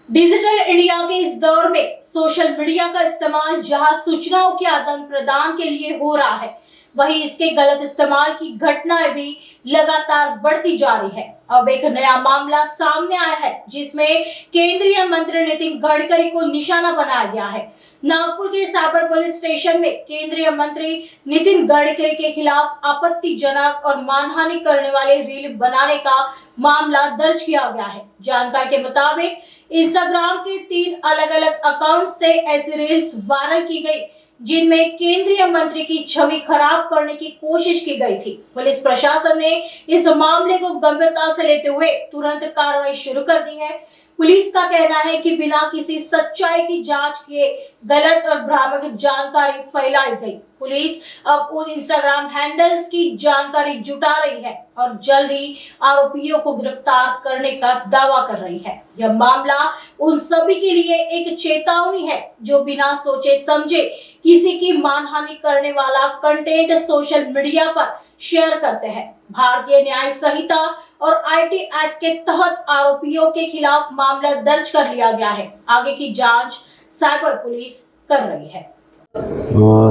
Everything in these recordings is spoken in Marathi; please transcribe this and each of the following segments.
डिजिटल इंडिया के इस दौर में सोशल मीडिया का इस्तेमाल जहां सूचनाओं के आदान प्रदान के लिए हो रहा है, वहीं इसके गलत इस्तेमाल की घटनाएं भी लगातार बढ़ती जा रही है। अब एक नया मामला सामने आया है जिसमें केंद्रीय मंत्री नितिन गडकरी को निशाना बनाया गया है। नागपुर के साइबर पुलिस स्टेशन में केंद्रीय मंत्री नितिन गडकरी के खिलाफ आपत्तिजनक और मानहानि करने वाले रील बनाने का मामला दर्ज किया गया है। जानकारी के मुताबिक इंस्टाग्राम के 3 अलग-अलग अकाउंट से ऐसी रील्स वायरल की गई जिनमें केंद्रीय मंत्री की छवि खराब करने की कोशिश की गई थी। पुलिस प्रशासन ने इस मामले को गंभीरता से लेते हुए तुरंत कार्रवाई शुरू कर दी है। पुलिस का कहना है कि बिना किसी सच्चाई की जांच किए गलत और भ्रामक जानकारी फैलाई गई। पुलिस अब उन इंस्टाग्राम हैंडल्स की जानकारी जुटा रही है और जल्द ही आरोपियों को गिरफ्तार करने का दावा कर रही है। यह मामला उन सभी के लिए एक चेतावनी है जो बिना सोचे समझे किसी की मानहानि करने वाला कंटेंट सोशल मीडिया पर शेयर करते हैं। भारतीय न्याय संहिता और आईटी एक्ट के तहत आरोपियों के खिलाफ मामला दर्ज कर लिया गया है। आगे की जांच साइबर पुलिस कर रही है।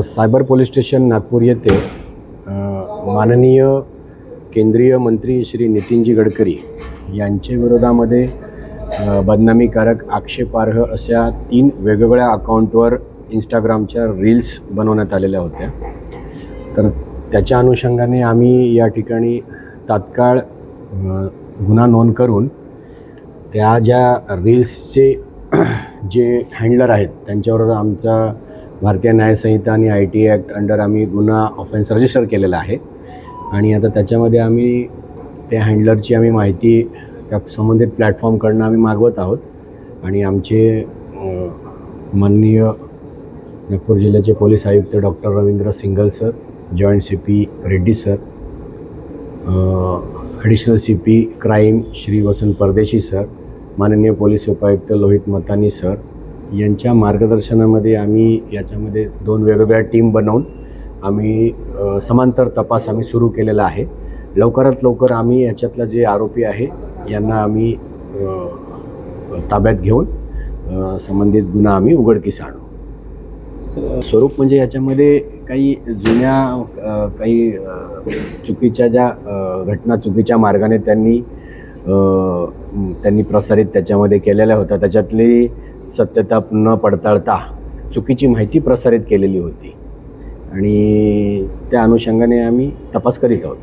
सायबर पोलीस स्टेशन नागपूर येथे माननीय केंद्रीय मंत्री श्री नितीनजी गडकरी यांच्या विरोधामध्ये बदनामीकारक आक्षेपार्ह अशा 3 वेगवेगळ्या अकाउंटवर इंस्टाग्रामच्या रील्स बनवण्यात आलेल्या होत्या। तर त्याच्या अनुषंगाने आम्ही या ठिकाणी तात्काळ गुन्हा नोंद करून त्या ज्या रील्सचे जे हँडलर आहेत त्यांच्यावर आमचा भारतीय न्याय संहिता आणि आयटी ॲक्ट अंडर आम्ही गुन्हा ऑफेन्स रजिस्टर केलेला आहे आणि आता त्याच्यामध्ये आम्ही त्या हँडलरची आम्ही माहिती त्या संबंधित प्लॅटफॉर्मकडून आम्ही मागवत आहोत आणि आमचे माननीय नागपूर जिल्ह्याचे पोलीस आयुक्त doctor Ravindra Singal sir, joint CP Reddy sir, additional CP crime Shri Vasant Pardeshi sir, माननीय पोलीस उपायुक्त लोहित मतानी सर यांच्या मार्गदर्शनामध्ये आम्ही याच्यामध्ये 2 वेगवेगळ्या टीम बनवून आम्ही समांतर तपास आम्ही सुरू केलेला आहे। लवकरात लवकर आम्ही याच्यातला जे आरोपी आहे यांना आम्ही ताब्यात घेऊन संबंधित गुन्हा आम्ही उघडकीस आणू। स्वरूप म्हणजे याच्यामध्ये काही जुन्या काही चुकीच्या ज्या घटना चुकीच्या मार्गाने त्यांनी प्रसारित त्याच्यामध्ये केलेल्या होत्या, त्याच्यातली सत्यता न पडताळता चुकीची माहिती प्रसारित केलेली होती आणि त्या अनुषंगाने आम्ही तपास करीत आहोत।